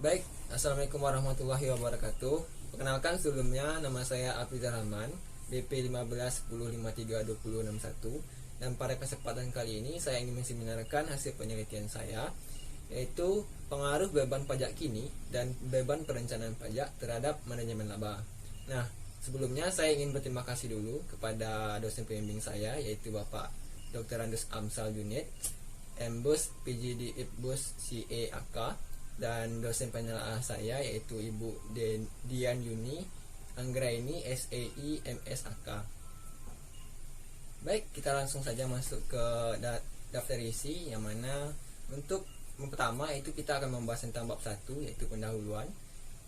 Baik, Assalamualaikum warahmatullahi wabarakatuh. Perkenalkan sebelumnya, nama saya Afrizal Rahman, BP 1510532061. Dan pada kesempatan kali ini saya ingin menseminarkan hasil penelitian saya, yaitu pengaruh beban pajak kini dan beban perencanaan pajak terhadap manajemen laba. Nah, sebelumnya saya ingin berterima kasih dulu kepada dosen pembimbing saya, yaitu Bapak Dr. Andus Amsal Junid, MBus PGD IPBus CA AK, dan dosen penelaah saya yaitu Ibu Dian Yuni Anggraini SAI MSAK. Baik, kita langsung saja masuk ke daftar isi, yang mana untuk pertama itu kita akan membahas tentang bab 1 yaitu pendahuluan.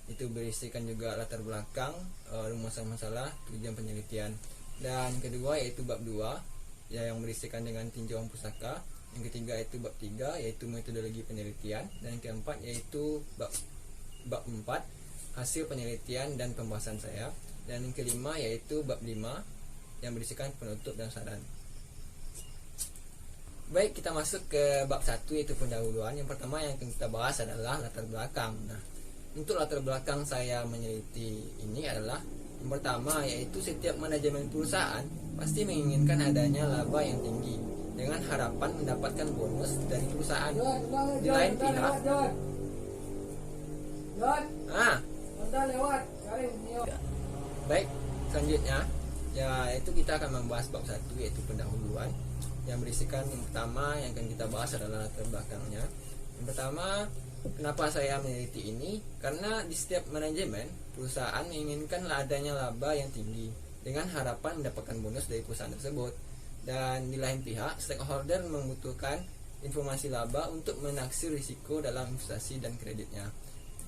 Itu berisikan juga latar belakang, rumusan masalah, tujuan penelitian. Dan kedua yaitu bab 2 yang berisikan dengan tinjauan pusaka. Yang ketiga yaitu bab 3 yaitu metodologi penelitian, dan yang keempat yaitu bab 4 hasil penelitian dan pembahasan saya, dan yang kelima yaitu bab 5 yang berisikan penutup dan saran. Baik, kita masuk ke bab 1 yaitu pendahuluan. Yang pertama yang akan kita bahas adalah latar belakang. Nah, untuk latar belakang saya meneliti ini adalah yang pertama yaitu setiap manajemen perusahaan pasti menginginkan adanya laba yang tinggi dengan harapan mendapatkan bonus dari perusahaan. Di lain pihak, baik, selanjutnya yaitu kita akan membahas bab 1 yaitu pendahuluan, yang berisikan yang pertama yang akan kita bahas adalah latar belakangnya. Yang pertama, kenapa saya meneliti ini? Karena di setiap manajemen perusahaan menginginkan adanya laba yang tinggi dengan harapan mendapatkan bonus dari perusahaan tersebut. Dan di lain pihak, stakeholder membutuhkan informasi laba untuk menaksir risiko dalam investasi dan kreditnya.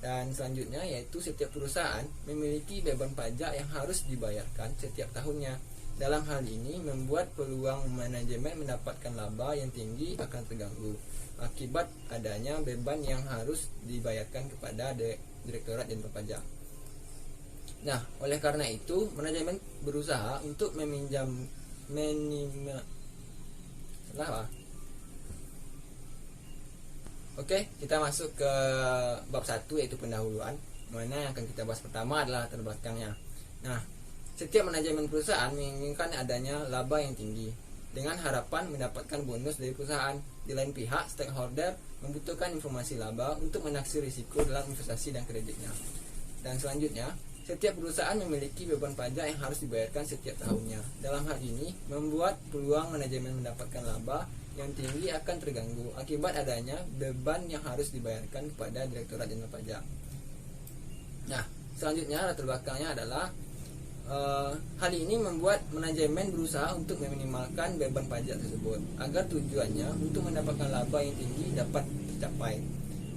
Dan selanjutnya yaitu setiap perusahaan memiliki beban pajak yang harus dibayarkan setiap tahunnya. Dalam hal ini membuat peluang manajemen mendapatkan laba yang tinggi akan terganggu akibat adanya beban yang harus dibayarkan kepada Direktorat Jenderal Pajak. Nah, oleh karena itu manajemen berusaha untuk Oke, kita masuk ke bab 1 yaitu pendahuluan, mana yang akan kita bahas pertama adalah latar belakangnya. Nah, setiap manajemen perusahaan menginginkan adanya laba yang tinggi dengan harapan mendapatkan bonus dari perusahaan. Di lain pihak, stakeholder membutuhkan informasi laba untuk menaksir risiko dalam investasi dan kreditnya. Dan selanjutnya, setiap perusahaan memiliki beban pajak yang harus dibayarkan setiap tahunnya. Dalam hal ini, membuat peluang manajemen mendapatkan laba yang tinggi akan terganggu akibat adanya beban yang harus dibayarkan kepada Direktorat Jenderal Pajak. Nah, selanjutnya latar belakangnya adalah hal ini membuat manajemen berusaha untuk meminimalkan beban pajak tersebut agar tujuannya untuk mendapatkan laba yang tinggi dapat tercapai.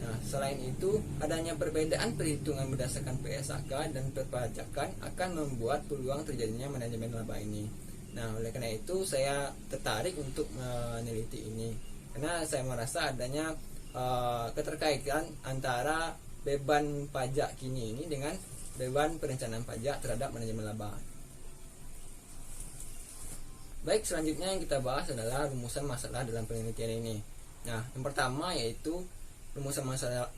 Nah, selain itu, adanya perbedaan perhitungan berdasarkan PSAK dan perpajakan akan membuat peluang terjadinya manajemen laba ini. Nah, oleh karena itu saya tertarik untuk meneliti ini karena saya merasa adanya keterkaitan antara beban pajak kini ini dengan beban perencanaan pajak terhadap manajemen laba. Baik, selanjutnya yang kita bahas adalah rumusan masalah dalam penelitian ini. Nah, yang pertama yaitu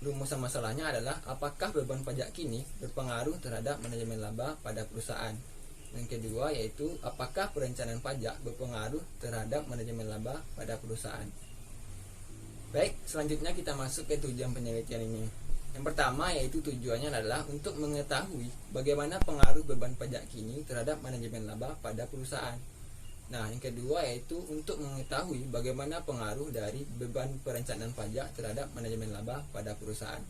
rumusan masalahnya adalah apakah beban pajak kini berpengaruh terhadap manajemen laba pada perusahaan. Yang kedua yaitu apakah perencanaan pajak berpengaruh terhadap manajemen laba pada perusahaan. Baik, selanjutnya kita masuk ke tujuan penelitian ini. Yang pertama yaitu tujuannya adalah untuk mengetahui bagaimana pengaruh beban pajak kini terhadap manajemen laba pada perusahaan. Nah, yang kedua yaitu untuk mengetahui bagaimana pengaruh dari beban perencanaan pajak terhadap manajemen laba pada perusahaan.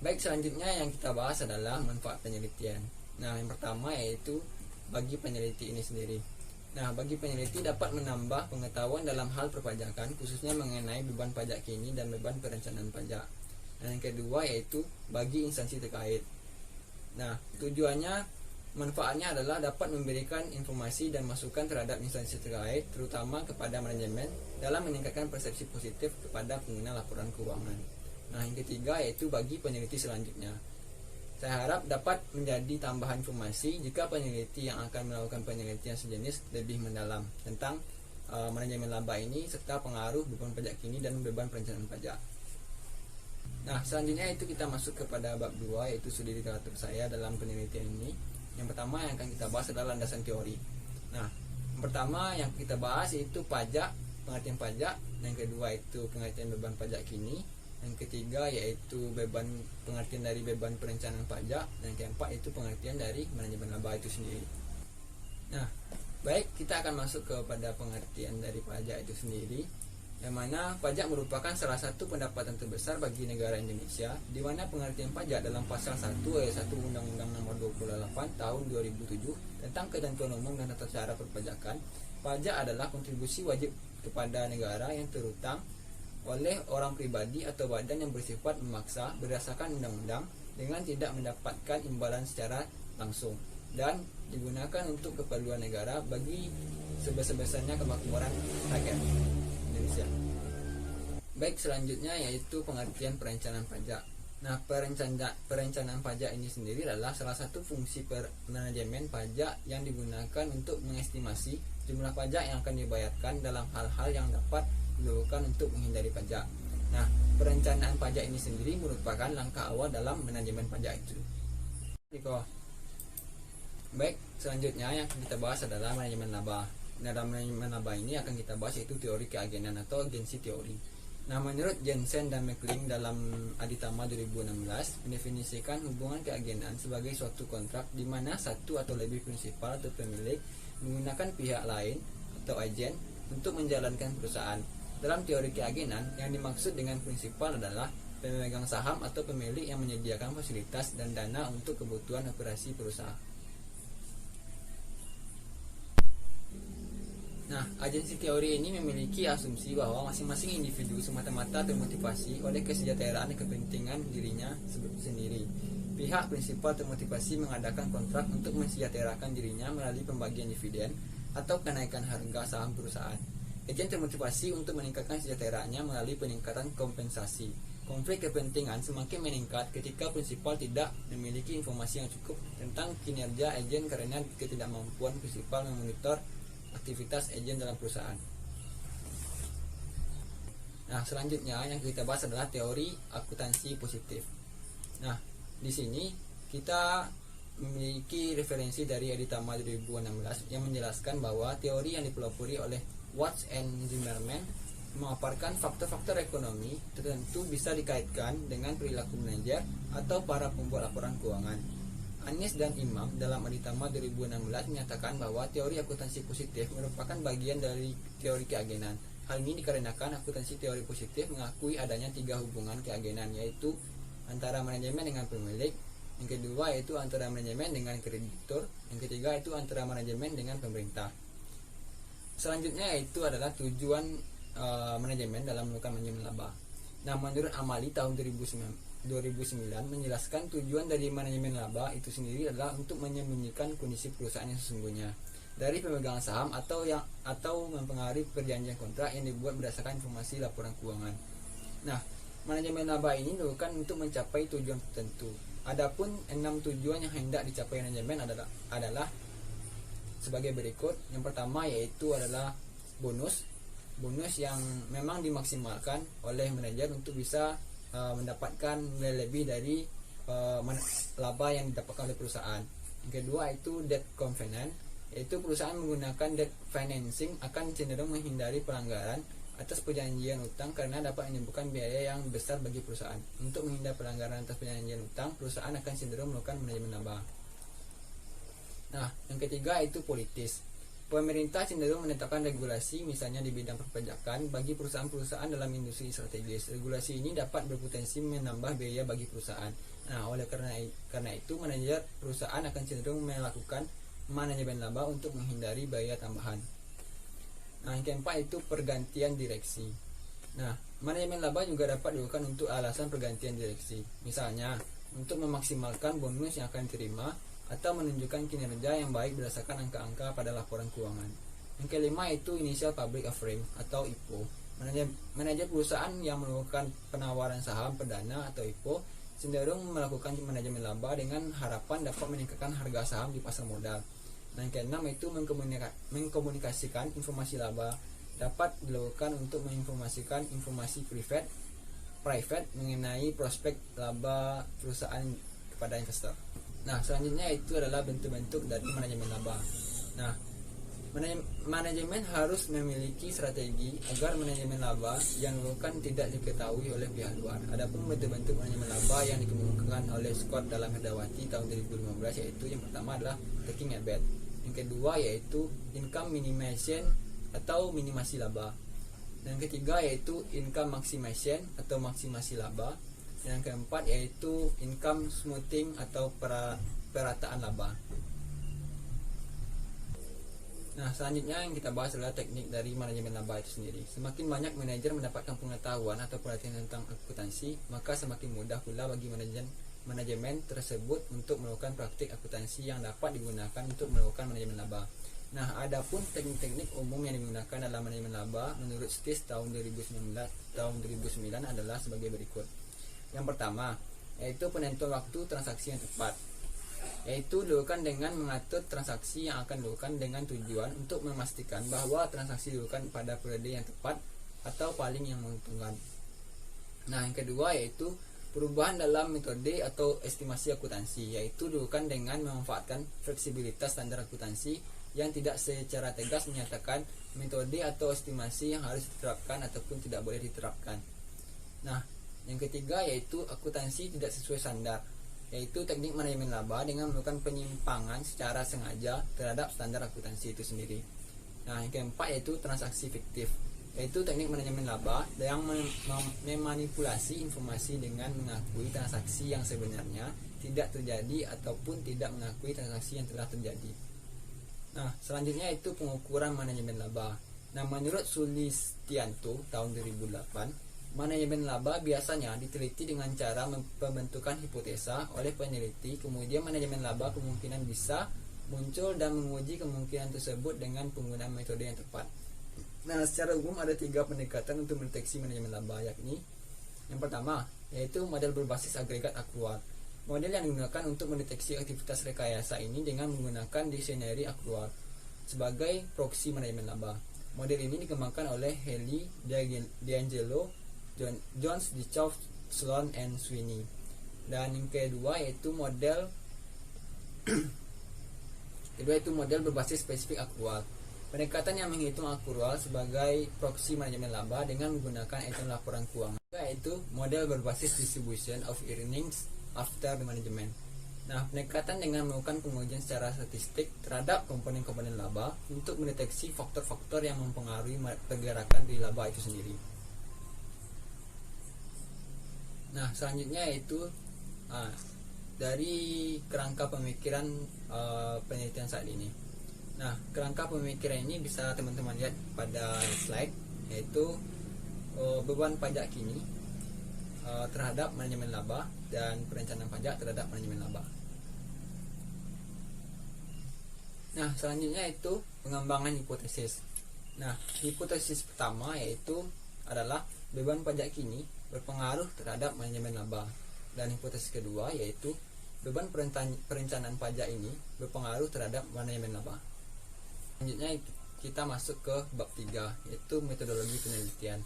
Baik, selanjutnya yang kita bahas adalah manfaat penelitian. Nah, yang pertama yaitu bagi peneliti ini sendiri. Nah, bagi peneliti dapat menambah pengetahuan dalam hal perpajakan, khususnya mengenai beban pajak kini dan beban perencanaan pajak. Dan yang kedua yaitu bagi instansi terkait. Nah, manfaatnya adalah dapat memberikan informasi dan masukan terhadap instansi terkait, terutama kepada manajemen dalam meningkatkan persepsi positif kepada pengguna laporan keuangan. Nah, yang ketiga yaitu bagi peneliti selanjutnya. Saya harap dapat menjadi tambahan informasi jika peneliti yang akan melakukan penelitian sejenis lebih mendalam tentang manajemen laba ini serta pengaruh beban pajak kini dan beban perencanaan pajak. Nah, selanjutnya itu kita masuk kepada bab 2, yaitu studi literatur saya dalam penelitian ini. Yang pertama yang akan kita bahas adalah landasan teori. Nah, yang pertama yang kita bahas yaitu pajak, pengertian pajak. Yang kedua itu pengertian beban pajak kini. Yang ketiga yaitu pengertian dari beban perencanaan pajak. Dan yang keempat itu pengertian dari manajemen laba itu sendiri. Nah, baik, kita akan masuk kepada pengertian dari pajak itu sendiri, yang mana pajak merupakan salah satu pendapatan terbesar bagi negara Indonesia, di mana pengertian pajak dalam pasal 1 ayat 1 Undang-Undang Nomor 28 Tahun 2007 tentang Ketentuan Umum dan Tata Cara Perpajakan. Pajak adalah kontribusi wajib kepada negara yang terutang oleh orang pribadi atau badan yang bersifat memaksa berdasarkan undang-undang dengan tidak mendapatkan imbalan secara langsung, dan digunakan untuk keperluan negara bagi sebesar-besarnya kemakmuran rakyat Indonesia. Baik, selanjutnya yaitu pengertian perencanaan pajak. Nah, perencanaan pajak ini sendiri adalah salah satu fungsi manajemen pajak yang digunakan untuk mengestimasi jumlah pajak yang akan dibayarkan dalam hal-hal yang dapat dilakukan untuk menghindari pajak. Nah, perencanaan pajak ini sendiri merupakan langkah awal dalam manajemen pajak itu. Baik, selanjutnya yang kita bahas adalah manajemen laba. Dalam manajemen laba ini akan kita bahas yaitu teori keagenan atau agensi teori. Nah, menurut Jensen dan McLean dalam Aditama 2016 mendefinisikan hubungan keagenan sebagai suatu kontrak di mana satu atau lebih prinsipal atau pemilik menggunakan pihak lain atau agen untuk menjalankan perusahaan. Dalam teori keagenan, yang dimaksud dengan prinsipal adalah pemegang saham atau pemilik yang menyediakan fasilitas dan dana untuk kebutuhan operasi perusahaan. Nah, agensi teori ini memiliki asumsi bahwa masing-masing individu semata-mata termotivasi oleh kesejahteraan dan kepentingan dirinya sendiri. Pihak prinsipal termotivasi mengadakan kontrak untuk mensejahterakan dirinya melalui pembagian dividen atau kenaikan harga saham perusahaan. Agen termotivasi untuk meningkatkan sejahteraannya melalui peningkatan kompensasi. Konflik kepentingan semakin meningkat ketika prinsipal tidak memiliki informasi yang cukup tentang kinerja agen karena ketidakmampuan prinsipal memonitor aktivitas agen dalam perusahaan. Nah, selanjutnya yang kita bahas adalah teori akuntansi positif. Nah, di sini kita memiliki referensi dari Aditama 2016 yang menjelaskan bahwa teori yang dipelopori oleh Watts and Zimmerman memaparkan faktor-faktor ekonomi tertentu bisa dikaitkan dengan perilaku manajer atau para pembuat laporan keuangan. Anies dan Imam dalam Aditama 2016 menyatakan bahwa teori akuntansi positif merupakan bagian dari teori keagenan. Hal ini dikarenakan akuntansi teori positif mengakui adanya 3 hubungan keagenan, yaitu antara manajemen dengan pemilik, yang kedua yaitu antara manajemen dengan kreditur, yang ketiga itu antara manajemen dengan pemerintah. Selanjutnya yaitu adalah tujuan manajemen dalam melakukan manajemen laba. Nah, menurut Amali tahun 2009 menjelaskan tujuan dari manajemen laba itu sendiri adalah untuk menyembunyikan kondisi perusahaan yang sesungguhnya dari pemegang saham atau mempengaruhi perjanjian kontrak yang dibuat berdasarkan informasi laporan keuangan. Nah, manajemen laba ini dilakukan untuk mencapai tujuan tertentu. Adapun 6 tujuan yang hendak dicapai manajemen adalah sebagai berikut. Yang pertama yaitu adalah bonus yang memang dimaksimalkan oleh manajer untuk bisa mendapatkan nilai lebih dari laba yang didapatkan oleh perusahaan. Yang kedua itu debt covenant, yaitu perusahaan menggunakan debt financing akan cenderung menghindari pelanggaran atas perjanjian utang karena dapat menyebabkan biaya yang besar bagi perusahaan. Untuk menghindari pelanggaran atas perjanjian utang, perusahaan akan cenderung melakukan manajemen laba. Nah, yang ketiga itu politis. Pemerintah cenderung menetapkan regulasi misalnya di bidang perpajakan bagi perusahaan-perusahaan dalam industri strategis. Regulasi ini dapat berpotensi menambah biaya bagi perusahaan. Nah, oleh karena itu manajer perusahaan akan cenderung melakukan manajemen laba untuk menghindari biaya tambahan. Nah, yang keempat itu pergantian direksi. Nah, manajemen laba juga dapat dilakukan untuk alasan pergantian direksi. Misalnya, untuk memaksimalkan bonus yang akan diterima atau menunjukkan kinerja yang baik berdasarkan angka-angka pada laporan keuangan. Yang kelima itu initial public offering atau IPO. Manajer perusahaan yang melakukan penawaran saham perdana atau IPO cenderung melakukan manajemen laba dengan harapan dapat meningkatkan harga saham di pasar modal. Nah, yang keenam itu mengkomunikasikan informasi laba dapat dilakukan untuk menginformasikan informasi privat private mengenai prospek laba perusahaan kepada investor. Nah, selanjutnya itu adalah bentuk-bentuk dari manajemen laba. Nah, manajemen harus memiliki strategi agar manajemen laba yang dilakukan tidak diketahui oleh pihak luar. Adapun bentuk-bentuk manajemen laba yang dikemukakan oleh Scott dalam Herdawati tahun 2015 yaitu yang pertama adalah taking a bet. Yang kedua yaitu income minimization atau minimasi laba. Yang ketiga yaitu income maximization atau maksimasi laba. Yang keempat yaitu income smoothing atau perataan laba. Nah, selanjutnya yang kita bahas adalah teknik dari manajemen laba itu sendiri. Semakin banyak manajer mendapatkan pengetahuan atau pelatihan tentang akuntansi, maka semakin mudah pula bagi manajemen tersebut untuk melakukan praktik akuntansi yang dapat digunakan untuk melakukan manajemen laba. Nah, adapun teknik-teknik umum yang digunakan dalam manajemen laba menurut STIS tahun 2009 adalah sebagai berikut. Yang pertama, yaitu penentuan waktu transaksi yang tepat, yaitu dilakukan dengan mengatur transaksi yang akan dilakukan dengan tujuan untuk memastikan bahwa transaksi dilakukan pada periode yang tepat atau paling yang menguntungkan. Nah, yang kedua yaitu perubahan dalam metode atau estimasi akuntansi, yaitu dilakukan dengan memanfaatkan fleksibilitas standar akuntansi yang tidak secara tegas menyatakan metode atau estimasi yang harus diterapkan ataupun tidak boleh diterapkan. Nah, yang ketiga yaitu akuntansi tidak sesuai standar, yaitu teknik manajemen laba dengan melakukan penyimpangan secara sengaja terhadap standar akuntansi itu sendiri. Nah, yang keempat yaitu transaksi fiktif, yaitu teknik manajemen laba yang memanipulasi informasi dengan mengakui transaksi yang sebenarnya tidak terjadi ataupun tidak mengakui transaksi yang telah terjadi. Nah, selanjutnya itu pengukuran manajemen laba. Nah, menurut Sulistianto tahun 2008, manajemen laba biasanya diteliti dengan cara pembentukan hipotesa oleh peneliti, kemudian manajemen laba kemungkinan bisa muncul dan menguji kemungkinan tersebut dengan penggunaan metode yang tepat. Nah, secara umum ada 3 pendekatan untuk mendeteksi manajemen laba, yakni yang pertama yaitu model berbasis agregat akrual. Model yang digunakan untuk mendeteksi aktivitas rekayasa ini dengan menggunakan dictionary akrual sebagai proksi manajemen laba. Model ini dikembangkan oleh Haley, D'Angelo, Jones, Dichow, Sloan, and Sweeney. Dan yang kedua yaitu model berbasis spesifik akrual. Pendekatan yang menghitung akrual sebagai proksi manajemen laba dengan menggunakan item laporan keuangan, yaitu model berbasis distribution of earnings after the management. Nah, pendekatan dengan melakukan pengujian secara statistik terhadap komponen-komponen laba untuk mendeteksi faktor-faktor yang mempengaruhi pergerakan di laba itu sendiri. Nah, selanjutnya yaitu dari kerangka pemikiran penelitian saat ini. Nah, kerangka pemikiran ini bisa teman-teman lihat pada slide, yaitu beban pajak kini terhadap manajemen laba dan perencanaan pajak terhadap manajemen laba. Nah, selanjutnya itu pengembangan hipotesis. Nah, hipotesis pertama yaitu adalah beban pajak kini berpengaruh terhadap manajemen laba, dan hipotesis kedua yaitu beban perencanaan pajak ini berpengaruh terhadap manajemen laba. Selanjutnya kita masuk ke bab 3 yaitu metodologi penelitian.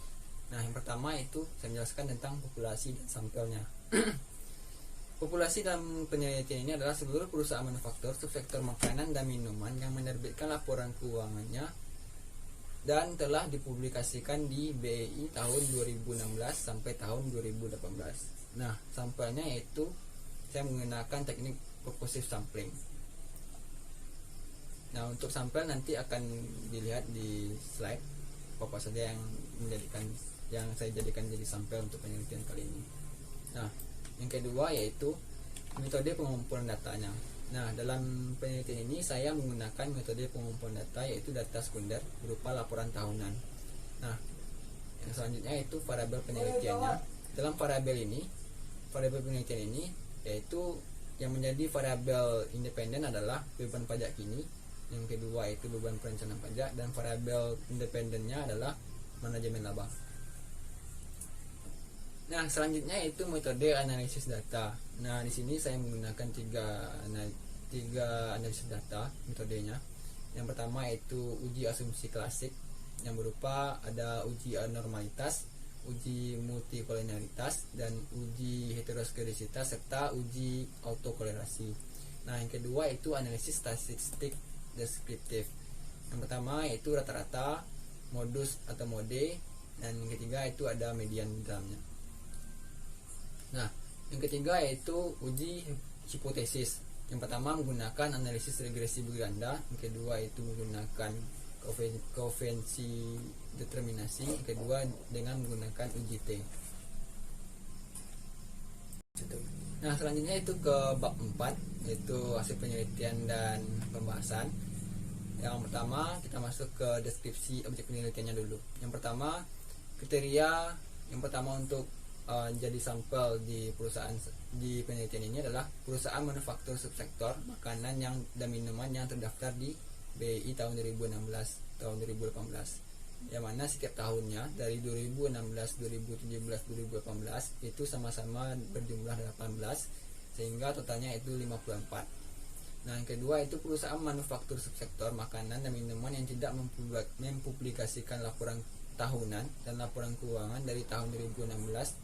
Nah, yang pertama itu saya menjelaskan tentang populasi dan sampelnya. Populasi dalam penelitian ini adalah seluruh perusahaan manufaktur subsektor makanan dan minuman yang menerbitkan laporan keuangannya dan telah dipublikasikan di BEI tahun 2016 sampai tahun 2018. Nah, sampelnya yaitu saya menggunakan teknik purposive sampling. Nah, untuk sampel nanti akan dilihat di slide apa saja yang saya jadikan jadi sampel untuk penelitian kali ini. Nah, yang kedua yaitu metode pengumpulan datanya. Nah, dalam penelitian ini saya menggunakan metode pengumpulan data yaitu data sekunder berupa laporan tahunan. Nah, yang selanjutnya yaitu variabel penelitiannya. Dalam variabel penelitian ini yaitu yang menjadi variabel independen adalah beban pajak kini. Yang kedua yaitu beban perencanaan pajak, dan variabel independennya adalah manajemen laba. Nah, selanjutnya itu metode analisis data. Nah, di sini saya menggunakan tiga analisis data metodenya. Yang pertama yaitu uji asumsi klasik yang berupa ada uji anormalitas, uji multikolonialitas, dan uji heteroskedisitas, serta uji autokolerasi. Nah, yang kedua itu analisis statistik deskriptif. Yang pertama yaitu rata-rata, modus atau mode, dan yang ketiga itu ada median di dalamnya. Nah, yang ketiga yaitu uji hipotesis. Yang pertama menggunakan analisis regresi berganda, yang kedua itu menggunakan koefiensi determinasi, yang kedua dengan menggunakan uji T. Nah, selanjutnya itu ke bab 4, yaitu hasil penelitian dan pembahasan. Yang pertama kita masuk ke deskripsi objek penelitiannya dulu. Yang pertama, kriteria yang pertama untuk jadi sampel di perusahaan di penelitian ini adalah perusahaan manufaktur subsektor makanan dan minuman yang terdaftar di BI tahun 2016 tahun 2018, yang mana setiap tahunnya dari 2016, 2017, 2018 itu sama-sama berjumlah 18, sehingga totalnya itu 54. Nah, yang kedua itu perusahaan manufaktur subsektor makanan dan minuman yang tidak mempublikasikan laporan tahunan dan laporan keuangan dari tahun 2016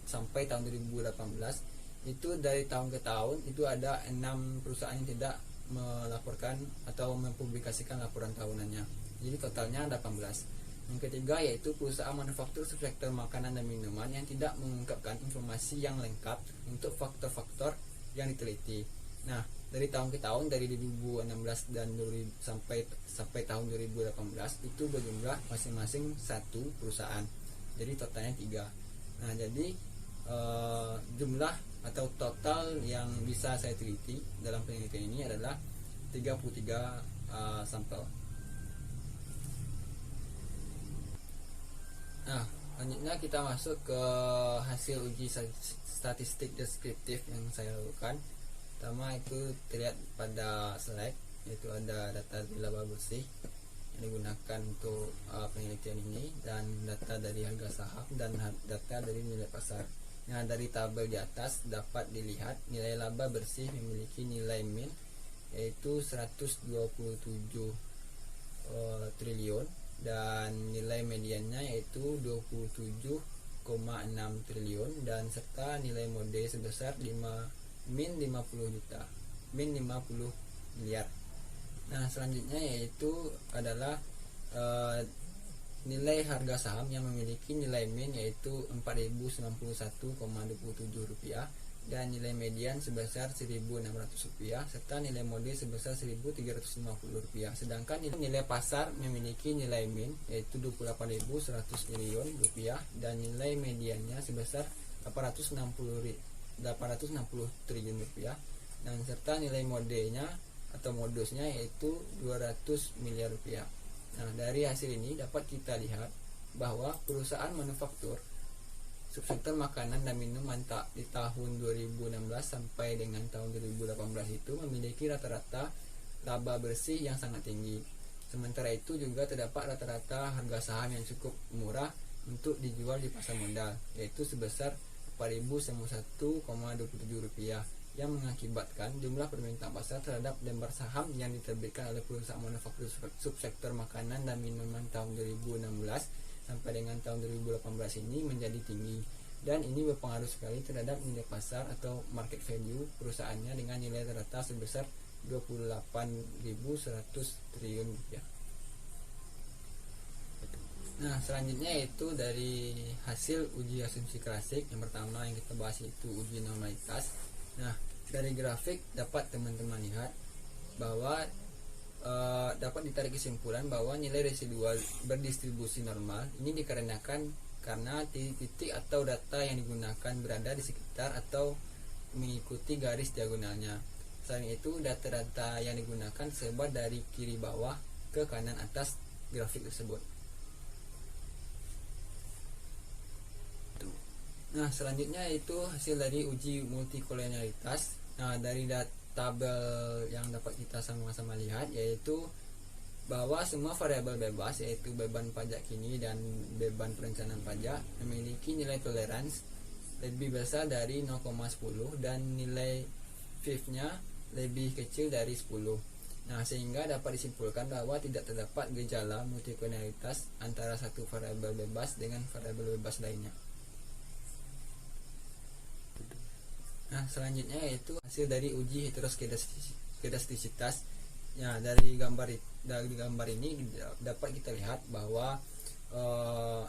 sampai tahun 2018. Itu dari tahun ke tahun itu ada 6 perusahaan yang tidak melaporkan atau mempublikasikan laporan tahunannya. Jadi totalnya 18. Yang ketiga yaitu perusahaan manufaktur subsektor makanan dan minuman yang tidak mengungkapkan informasi yang lengkap untuk faktor-faktor yang diteliti. Nah, dari tahun ke tahun dari 2016 dan sampai tahun 2018 itu berjumlah masing-masing 1 perusahaan. Jadi totalnya 3. Nah, jadi jumlah atau total yang bisa saya teliti dalam penelitian ini adalah 33 sampel. Nah, selanjutnya kita masuk ke hasil uji statistik deskriptif yang saya lakukan. Pertama itu terlihat pada slide, yaitu ada data di laba bersih yang digunakan untuk penelitian ini, dan data dari harga saham dan data dari nilai pasar. Nah, dari tabel di atas dapat dilihat nilai laba bersih memiliki nilai min yaitu 127 triliun, dan nilai mediannya yaitu 27,6 triliun, dan serta nilai mode sebesar min 50 miliar. Nah, selanjutnya yaitu adalah nilai harga saham yang memiliki nilai min yaitu Rp4.091,27 dan nilai median sebesar Rp1.600, serta nilai mode sebesar Rp1.350. Sedangkan nilai pasar memiliki nilai min yaitu Rp28.100 triliun dan nilai mediannya sebesar Rp860 triliun, dan serta nilai modenya atau modusnya yaitu Rp200 miliar. Nah, dari hasil ini dapat kita lihat bahwa perusahaan manufaktur subsektor makanan dan minuman di tahun 2016 sampai dengan tahun 2018 itu memiliki rata-rata laba bersih yang sangat tinggi. Sementara itu juga terdapat rata-rata harga saham yang cukup murah untuk dijual di pasar modal, yaitu sebesar Rp4.091,27, yang mengakibatkan jumlah permintaan pasar terhadap lembar saham yang diterbitkan oleh perusahaan manufaktur subsektor makanan dan minuman tahun 2016 sampai dengan tahun 2018 ini menjadi tinggi, dan ini berpengaruh sekali terhadap nilai pasar atau market value perusahaannya dengan nilai rata sebesar Rp28.100 triliun. Nah, selanjutnya yaitu dari hasil uji asumsi klasik. Yang pertama yang kita bahas itu uji normalitas. Nah, dari grafik dapat teman-teman lihat bahwa dapat ditarik kesimpulan bahwa nilai residual berdistribusi normal ini dikarenakan karena titik atau data yang digunakan berada di sekitar atau mengikuti garis diagonalnya. Selain itu, data-data yang digunakan sebar dari kiri bawah ke kanan atas grafik tersebut. Nah, selanjutnya itu hasil dari uji multikolonialitas. Nah, dari tabel yang dapat kita sama-sama lihat yaitu bahwa semua variabel bebas yaitu beban pajak kini dan beban perencanaan pajak memiliki nilai toleransi lebih besar dari 0,10 dan nilai FIF-nya lebih kecil dari 10. Nah, sehingga dapat disimpulkan bahwa tidak terdapat gejala multikondinalitas antara satu variabel bebas dengan variabel bebas lainnya. Nah, selanjutnya yaitu hasil dari uji heteroskedastisitas. Ya, dari gambar ini dapat kita lihat bahwa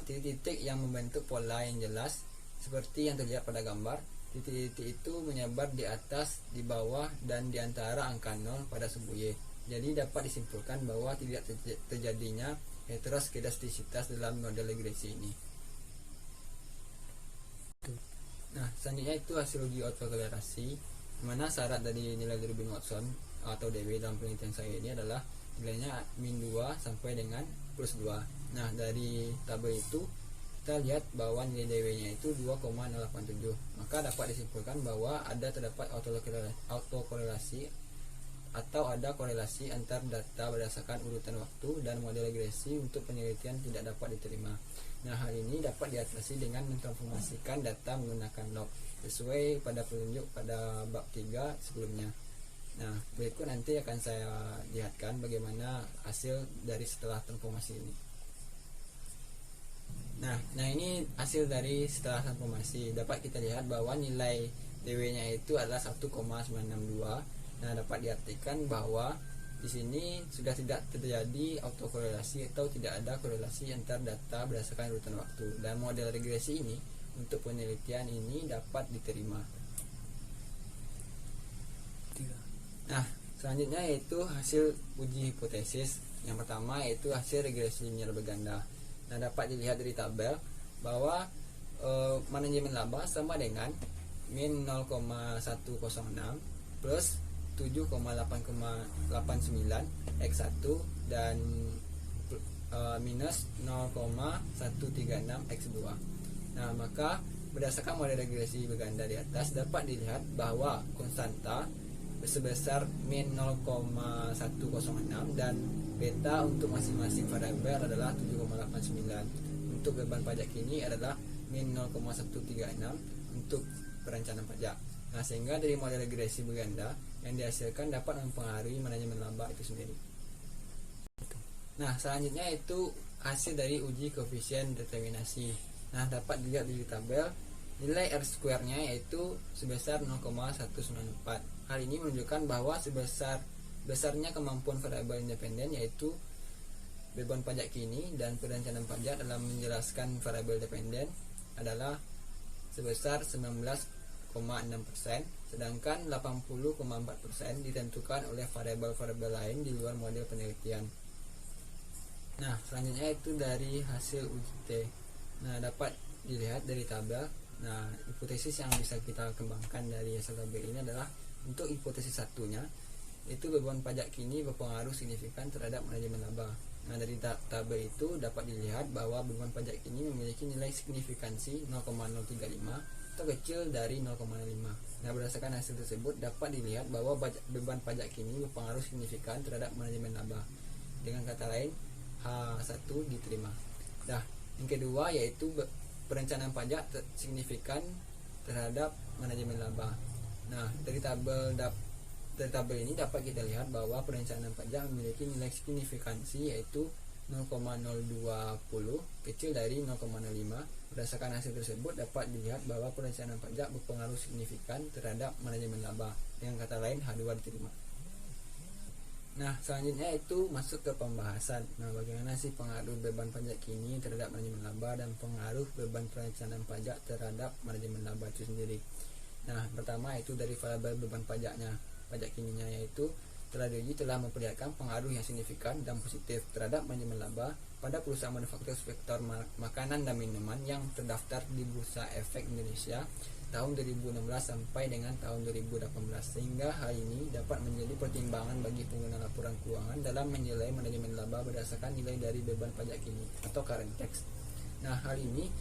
titik-titik yang membentuk pola yang jelas seperti yang terlihat pada gambar. Titik-titik itu menyebar di atas, di bawah, dan di antara angka 0 pada sumbu Y. Jadi dapat disimpulkan bahwa tidak terjadinya heteroskedastisitas dalam model regresi ini. Nah, selanjutnya itu hasil uji autokorelasi, di mana syarat dari nilai Rubin Watson atau DW dalam penelitian saya ini adalah nilainya min 2 sampai dengan plus 2. Nah, dari tabel itu kita lihat bahwa nilai DW-nya itu 2,087. Maka dapat disimpulkan bahwa terdapat autokorelasi atau ada korelasi antar data berdasarkan urutan waktu dan model regresi untuk penelitian tidak dapat diterima. Nah, hal ini dapat diatasi dengan mentransformasikan data menggunakan log sesuai pada petunjuk pada bab 3 sebelumnya. Nah, berikut nanti akan saya lihatkan bagaimana hasil dari setelah transformasi ini. Nah ini hasil dari setelah transformasi. Dapat kita lihat bahwa nilai DW-nya itu adalah 1,962. Nah, dapat diartikan bahwa di sini sudah tidak terjadi autokorelasi atau tidak ada korelasi antar data berdasarkan urutan waktu, dan model regresi ini untuk penelitian ini dapat diterima. Nah, selanjutnya yaitu hasil uji hipotesis. Yang pertama yaitu hasil regresi linear berganda. Nah, dapat dilihat dari tabel bahwa manajemen laba sama dengan min 0,106 plus 7,889 X1 dan minus 0,136 X2. Nah, maka berdasarkan model regresi berganda di atas dapat dilihat bahwa konstanta sebesar min 0,106 dan beta untuk masing-masing variabel adalah 7,89. Untuk beban pajak ini adalah min 0,136 untuk perencanaan pajak. Nah, sehingga dari model regresi berganda yang dihasilkan dapat mempengaruhi manajemen laba itu sendiri. Nah, selanjutnya itu hasil dari uji koefisien determinasi. Nah, dapat dilihat di tabel nilai R-square-nya yaitu sebesar 0,194. Hal ini menunjukkan bahwa besarnya kemampuan variabel independen yaitu beban pajak kini dan perencanaan pajak dalam menjelaskan variabel dependen adalah sebesar 19,6%, sedangkan 80,4% ditentukan oleh variabel-variabel lain di luar model penelitian. Nah, selanjutnya itu dari hasil uji T. Nah, dapat dilihat dari tabel. Nah, hipotesis yang bisa kita kembangkan dari hasil tabel ini adalah untuk hipotesis satunya itu beban pajak kini berpengaruh signifikan terhadap manajemen laba. Nah, dari tabel itu dapat dilihat bahwa beban pajak kini memiliki nilai signifikansi 0,035 atau kecil dari 0,5. Nah, berdasarkan hasil tersebut dapat dilihat bahwa beban pajak kini berpengaruh signifikan terhadap manajemen laba. Dengan kata lain, H1 diterima. Nah, yang kedua yaitu perencanaan pajak signifikan terhadap manajemen laba. Nah, dari tabel ini dapat kita lihat bahwa perencanaan pajak memiliki nilai signifikansi yaitu 0,020 kecil dari 0,05. Berdasarkan hasil tersebut dapat dilihat bahwa perencanaan pajak berpengaruh signifikan terhadap manajemen laba. Dengan kata lain, H2 diterima. Nah, selanjutnya itu masuk ke pembahasan. Nah, bagaimana sih pengaruh beban pajak kini terhadap manajemen laba dan pengaruh beban perencanaan pajak terhadap manajemen laba itu sendiri. Nah, pertama itu dari variabel beban pajak kininya yaitu telah diuji telah memperlihatkan pengaruh yang signifikan dan positif terhadap manajemen laba pada perusahaan manufaktur sektor makanan dan minuman yang terdaftar di Bursa Efek Indonesia tahun 2016 sampai dengan tahun 2018, sehingga hal ini dapat menjadi pertimbangan bagi pengguna laporan keuangan dalam menilai manajemen laba berdasarkan nilai dari beban pajak kini atau current tax. Nah, hal ini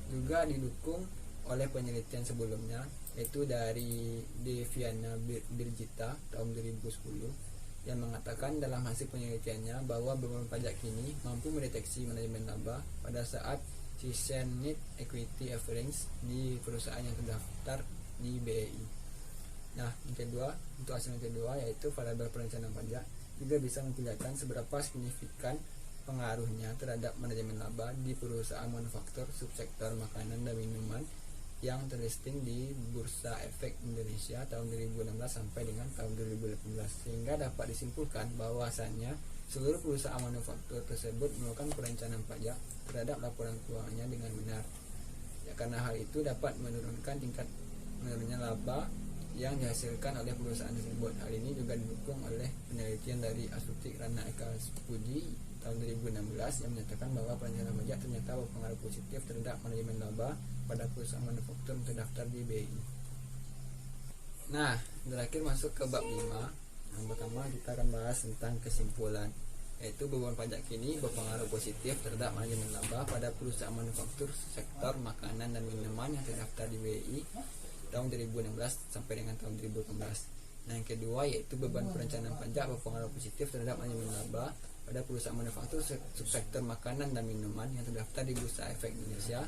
juga didukung oleh penelitian sebelumnya yaitu dari Deviana Birgita tahun 2010 yang mengatakan dalam hasil penelitiannya bahwa beban pajak kini mampu mendeteksi manajemen laba pada saat Season Net Equity Offerings di perusahaan yang terdaftar di BEI. Nah, yang kedua, untuk hasil yang kedua yaitu variabel perencanaan pajak. juga bisa memperlihatkan seberapa signifikan pengaruhnya terhadap manajemen laba di perusahaan manufaktur subsektor makanan dan minuman yang terlisting di Bursa Efek Indonesia tahun 2016 sampai dengan tahun 2018, sehingga dapat disimpulkan bahwasannya seluruh perusahaan manufaktur tersebut melakukan perencanaan pajak terhadap laporan keuangannya dengan benar. Ya, karena hal itu dapat menurunkan tingkat menurunnya laba yang dihasilkan oleh perusahaan tersebut. Hal ini juga didukung oleh penelitian dari Asutik Rana Eka Puji tahun 2016 yang menyatakan bahwa perencanaan pajak ternyata berpengaruh positif terhadap manajemen laba pada perusahaan manufaktur yang terdaftar di BI. Nah, terakhir masuk ke bab 5. Yang pertama kita akan bahas tentang kesimpulan, yaitu beban pajak kini berpengaruh positif terhadap manajemen laba pada perusahaan manufaktur sektor makanan dan minuman yang terdaftar di BI tahun 2016 sampai dengan tahun 2018. Nah, yang kedua yaitu beban perencanaan pajak berpengaruh positif terhadap manajemen laba pada perusahaan manufaktur subsektor makanan dan minuman yang terdaftar di Bursa Efek Indonesia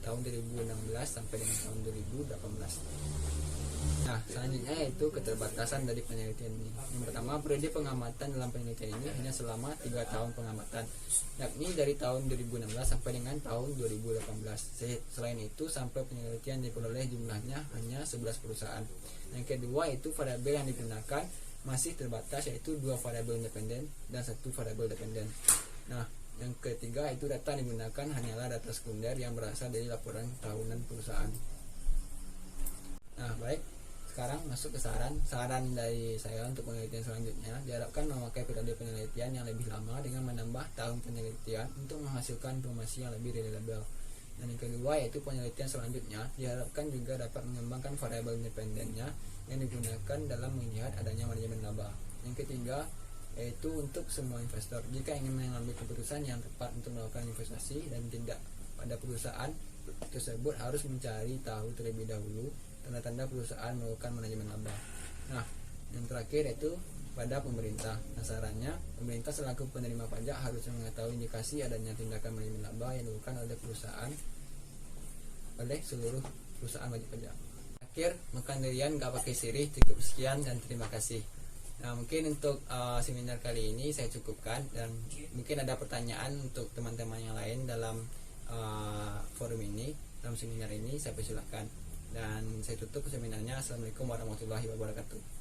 tahun 2016 sampai dengan tahun 2018. Nah, selanjutnya yaitu keterbatasan dari penelitian ini. Yang pertama, periode pengamatan dalam penelitian ini hanya selama 3 tahun pengamatan, yakni dari tahun 2016 sampai dengan tahun 2018. Selain itu, sampai penelitian diperoleh jumlahnya hanya 11 perusahaan. Yang kedua, yaitu variabel yang digunakan masih terbatas, yaitu 2 variabel independen dan 1 variabel dependen. Nah, yang ketiga itu data yang digunakan hanyalah data sekunder yang berasal dari laporan tahunan perusahaan. Nah, baik, sekarang masuk ke saran dari saya untuk penelitian selanjutnya. Diharapkan memakai periode penelitian yang lebih lama dengan menambah tahun penelitian untuk menghasilkan informasi yang lebih reliable. Dan yang kedua yaitu penelitian selanjutnya diharapkan juga dapat mengembangkan variabel independennya yang digunakan dalam melihat adanya manajemen laba. Yang ketiga yaitu untuk semua investor, jika ingin mengambil keputusan yang tepat untuk melakukan investasi dan tidak pada perusahaan tersebut, harus mencari tahu terlebih dahulu tanda-tanda perusahaan melakukan manajemen laba. Nah, yang terakhir yaitu pada pemerintah. Nah, sarannya pemerintah selaku penerima pajak harus mengetahui indikasi adanya tindakan manajemen laba yang dilakukan oleh perusahaan oleh seluruh perusahaan wajib pajak. Akhir, makan durian gak pakai sirih. Cukup sekian dan terima kasih. Nah, mungkin untuk seminar kali ini saya cukupkan, dan mungkin ada pertanyaan untuk teman-teman yang lain dalam forum ini, dalam seminar ini, saya persilahkan. Dan saya tutup seminarnya. Assalamualaikum warahmatullahi wabarakatuh.